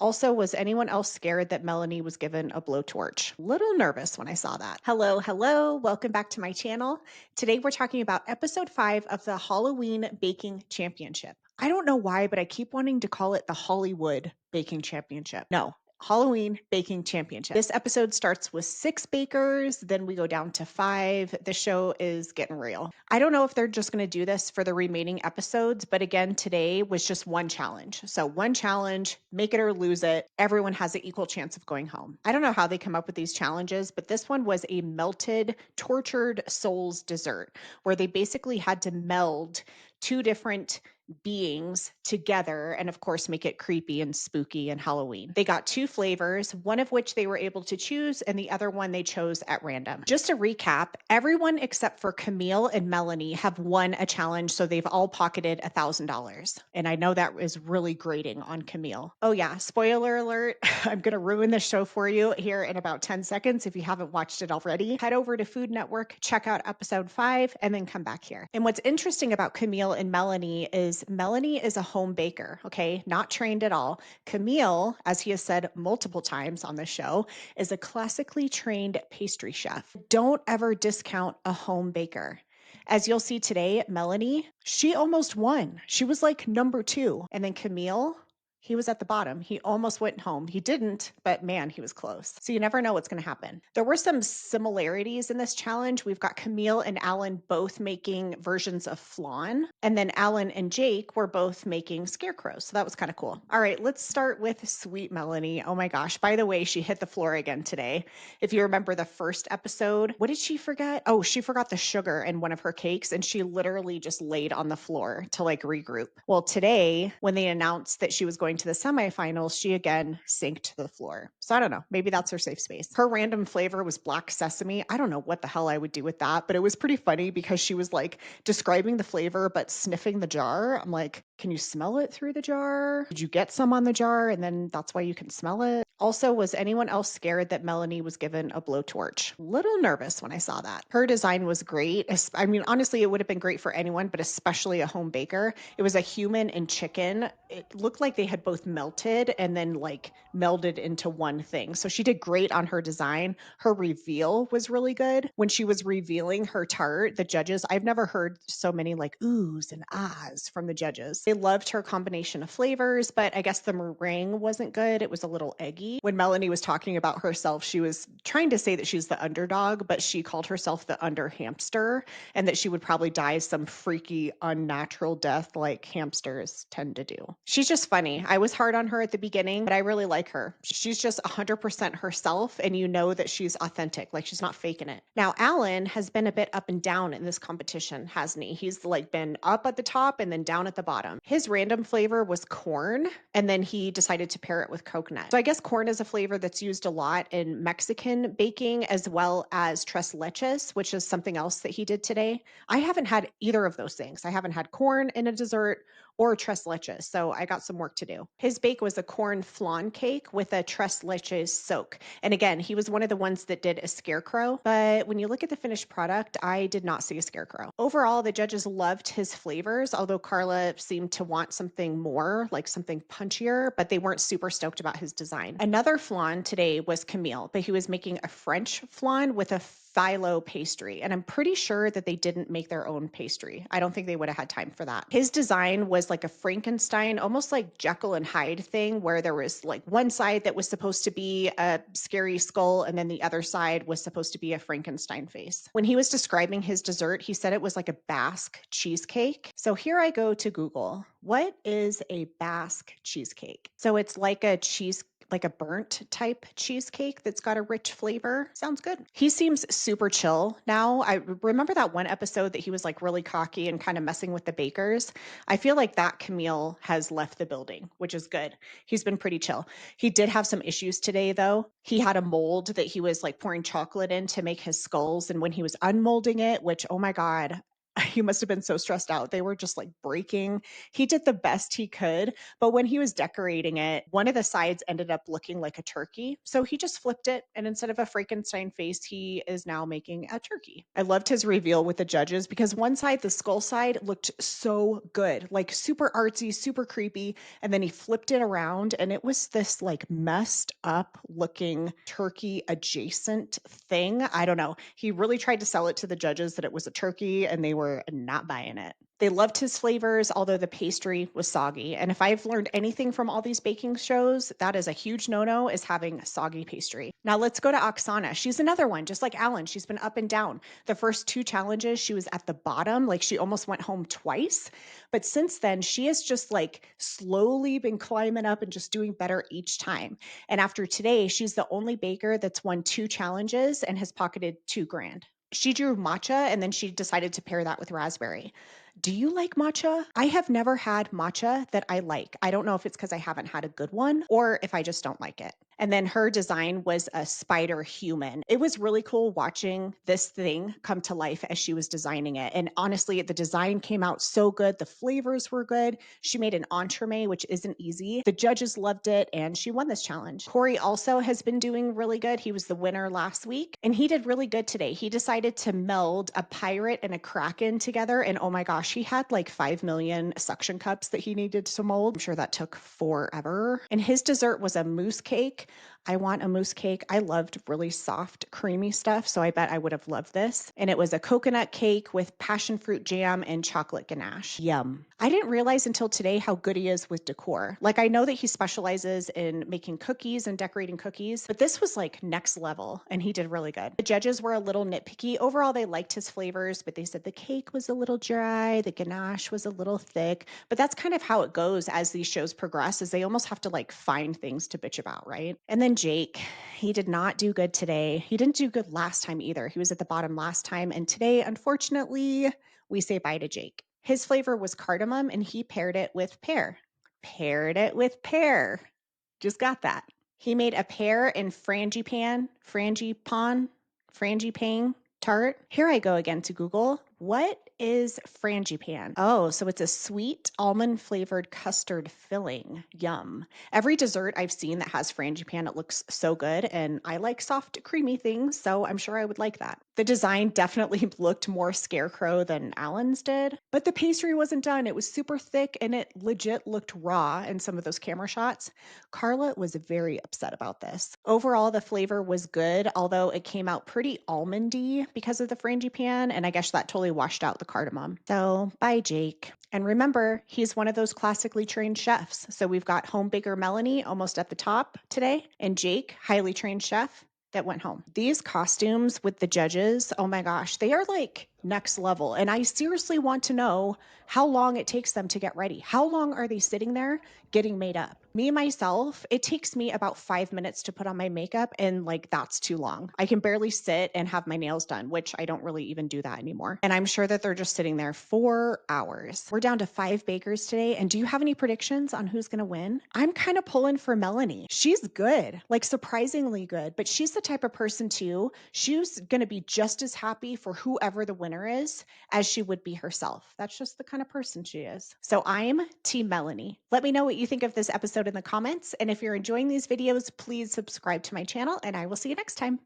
Also, was anyone else scared that Melanie was given a blowtorch? Little nervous when I saw that. Hello, hello. Welcome back to my channel. Today we're talking about episode 5 of the Halloween Baking Championship. I don't know why, but I keep wanting to call it the Hollywood Baking Championship. No, Halloween Baking Championship. This episode starts with 6 bakers, then we go down to 5. The show is getting real. I don't know if they're just going to do this for the remaining episodes, but again, today was just one challenge. So, one challenge, make it or lose it. Everyone has an equal chance of going home. I don't know how they come up with these challenges, but this one was a melted, tortured souls dessert where they basically had to meld two different beings together and of course make it creepy and spooky and Halloween. They got 2 flavors, one of which they were able to choose and the other one they chose at random. Just to recap, everyone except for Camille and Melanie have won a challenge, so they've all pocketed $1,000. And I know that is really grating on Camille. Oh yeah, spoiler alert, I'm going to ruin the show for you here in about 10 seconds if you haven't watched it already. Head over to Food Network, check out episode 5 and then come back here. And what's interesting about Camille and Melanie is a home baker, okay? Not trained at all. Camille, as he has said multiple times on the show, is a classically trained pastry chef. Don't ever discount a home baker. As you'll see today, Melanie, she almost won. She was like number 2. And then Camille, he was at the bottom. He almost went home. He didn't, but man, he was close. So you never know what's going to happen. There were some similarities in this challenge. We've got Camille and Alan both making versions of flan, and then Alan and Jake were both making scarecrows. So that was kind of cool. All right, let's start with sweet Melanie. Oh my gosh. By the way, she hit the floor again today. If you remember the first episode, what did she forget? Oh, she forgot the sugar in one of her cakes and she literally just laid on the floor to like regroup. Well, today, when they announced that she was going to the semifinals, she again sank to the floor. So I don't know. Maybe that's her safe space. Her random flavor was black sesame. I don't know what the hell I would do with that, but it was pretty funny because she was like describing the flavor but sniffing the jar. I'm like, can you smell it through the jar? Did you get some on the jar and then that's why you can smell it? Also, was anyone else scared that Melanie was given a blowtorch? Little nervous when I saw that. Her design was great. I mean, honestly, it would have been great for anyone, but especially a home baker. It was a human and chicken. It looked like they had both melted and then like melded into one thing. So she did great on her design. Her reveal was really good. When she was revealing her tart, the judges, I've never heard so many like oohs and ahs from the judges. They loved her combination of flavors, but I guess the meringue wasn't good. It was a little eggy. When Melanie was talking about herself, she was trying to say that she's the underdog, but she called herself the under hamster and that she would probably die some freaky, unnatural death like hamsters tend to do. She's just funny. I was hard on her at the beginning, but I really like her. She's just 100% herself, and you know that she's authentic, like she's not faking it. Now, Alan has been a bit up and down in this competition, hasn't he? He's like been up at the top and then down at the bottom. His random flavor was corn, and then he decided to pair it with coconut. So I guess corn is a flavor that's used a lot in Mexican baking as well as tres leches, which is something else that he did today. I haven't had either of those things. I haven't had corn in a dessert or tres leches, so I got some work to do. His bake was a corn flan cake with a tres leches soak. And again, he was one of the ones that did a scarecrow, but when you look at the finished product, I did not see a scarecrow. Overall, the judges loved his flavors, although Carla seemed to want something more, like something punchier, but they weren't super stoked about his design. Another flan today was Camille, but he was making a French flan with a phyllo pastry. And I'm pretty sure that they didn't make their own pastry. I don't think they would have had time for that. His design was like a Frankenstein, almost like Jekyll and Hyde thing, where there was like one side that was supposed to be a scary skull, and then the other side was supposed to be a Frankenstein face. When he was describing his dessert, he said it was like a Basque cheesecake. So here I go to Google. What is a Basque cheesecake? So it's like like a burnt type cheesecake that's got a rich flavor. Sounds good. He seems super chill now. I remember that one episode that he was like really cocky and kind of messing with the bakers. I feel like that Camille has left the building, which is good. He's been pretty chill. He did have some issues today though. He had a mold that he was like pouring chocolate in to make his skulls. And when he was unmolding it, which, oh my God, He must have been so stressed out. They were just like breaking. He did the best he could, but when he was decorating it, one of the sides ended up looking like a turkey. So he just flipped it, and instead of a Frankenstein face, he is now making a turkey. I loved his reveal with the judges because one side, the skull side, looked so good, like super artsy, super creepy, and then he flipped it around and it was this like messed up looking turkey adjacent thing. I don't know. He really tried to sell it to the judges that it was a turkey and they were not buying it. They loved his flavors, although the pastry was soggy. And if I've learned anything from all these baking shows, that is a huge no-no, is having soggy pastry. Now let's go to Oksana. She's another one, just like Alan. She's been up and down. The first two challenges, she was at the bottom, like she almost went home twice. But since then, she has just like slowly been climbing up and just doing better each time. And after today, she's the only baker that's won two challenges and has pocketed 2 grand. She drew matcha and then she decided to pair that with raspberry. Do you like matcha? I have never had matcha that I like. I don't know if it's because I haven't had a good one or if I just don't like it. And then her design was a spider human. It was really cool watching this thing come to life as she was designing it. And honestly, the design came out so good. The flavors were good. She made an entremet, which isn't easy. The judges loved it and she won this challenge. Corey also has been doing really good. He was the winner last week and he did really good today. He decided to meld a pirate and a kraken together. And oh my gosh, he had like 5 million suction cups that he needed to mold. I'm sure that took forever. And his dessert was a mousse cake. I want a mousse cake. I loved really soft, creamy stuff, so I bet I would have loved this. And it was a coconut cake with passion fruit jam and chocolate ganache. Yum. I didn't realize until today how good he is with decor. Like, I know that he specializes in making cookies and decorating cookies, but this was like next level, and he did really good. The judges were a little nitpicky. Overall, they liked his flavors, but they said the cake was a little dry, the ganache was a little thick, but that's kind of how it goes as these shows progress, is they almost have to like find things to bitch about, right? And then Jake, he did not do good today. He didn't do good last time either. He was at the bottom last time. And today, unfortunately, we say bye to Jake. His flavor was cardamom and he paired it with pear. Paired it with pear. Just got that. He made a pear and frangipane tart. Here I go again to Google. What is frangipan? Oh, so it's a sweet almond flavored custard filling. Yum. Every dessert I've seen that has frangipan, it looks so good. And I like soft, creamy things, so I'm sure I would like that. The design definitely looked more scarecrow than Alan's did, but the pastry wasn't done. It was super thick and it legit looked raw in some of those camera shots. Carla was very upset about this. Overall, the flavor was good, although it came out pretty almondy because of the frangipan, and I guess that totally washed out the cardamom. So, bye, Jake. And remember, he's one of those classically trained chefs. So we've got home baker Melanie almost at the top today, and Jake, highly trained chef, that went home. These costumes with the judges, oh my gosh, they are like next level. And I seriously want to know how long it takes them to get ready. How long are they sitting there getting made up? Me, myself, it takes me about 5 minutes to put on my makeup, and like that's too long. I can barely sit and have my nails done, which I don't really even do that anymore. And I'm sure that they're just sitting there for hours. We're down to 5 bakers today. And do you have any predictions on who's going to win? I'm kind of pulling for Melanie. She's good, like surprisingly good, but she's the type of person too. She's going to be just as happy for whoever the winner is as she would be herself. That's just the kind of person she is. So I'm Team Melanie. Let me know what you think of this episode in the comments. And if you're enjoying these videos, please subscribe to my channel and I will see you next time.